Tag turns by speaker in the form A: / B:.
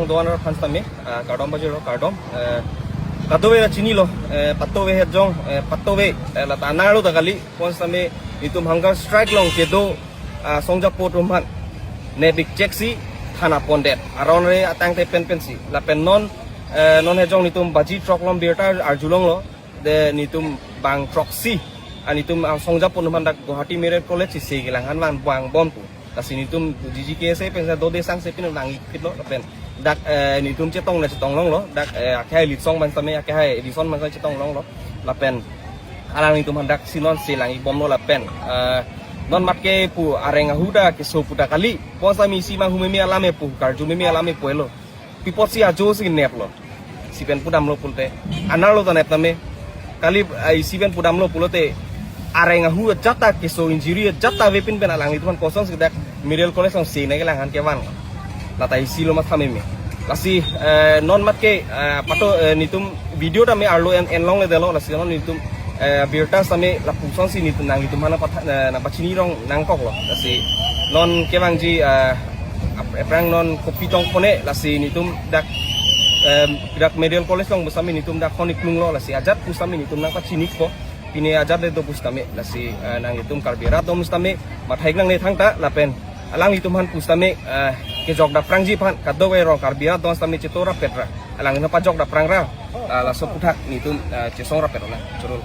A: Doan fans tami kardom bajero kardom katowe chini lo patowe hejong patowe la tanalo tagali fans tami itum hunger strike long kedo songjak potumhan nebik cheksi thana pondet aron re atang te pensi la pen non hejong nitum baji truck lom berta arjulong lo de nitum bang proxy anitum songjak potumhan dak Guwahati Merit College si gilangan wan bang bom tu kasini tum JJKSA pensa do desang sepin nang ikit lo pen dak ni tum cetong na cetong long lo dak akhai lit song ban same akhai edison man cetong long lo lapen alang ni tum handak sinon silang ibom lo lapen non matke pu arenga huda ke so puta kali posa mi si mang humemi alame pu karju memi alame pu lo pipot si ajo si nep lo si pen pudam lo pulte analo to nep tame kali si pen pudam lo pulote arenga hu jata ke so injury jata wepin pen alang itu man kosong sedak Merit College song si nai langan ke wan latai silo mat kami lasi non mat ke pato nitum video dami arlo en long le delo lasi non nitum birta same la pusong si nitum nang nitum mana pat na pachini rong nang kok lo lasi non ke bangji prang non kopi tong kone lasi nitum dak Merit College long busami nitum dak konik lung lo lasi ajat pusami nitum nang pachini ko pini ajat le do pustame lasi nang nitum karbirat do mustame mathai nang le thangta lapen alang itu man pustame ke jog da prangji pan kado we ro karbia don stame cetora petra alang na pa jog da prang ra la so puthak ni tu cesong ra petra na churul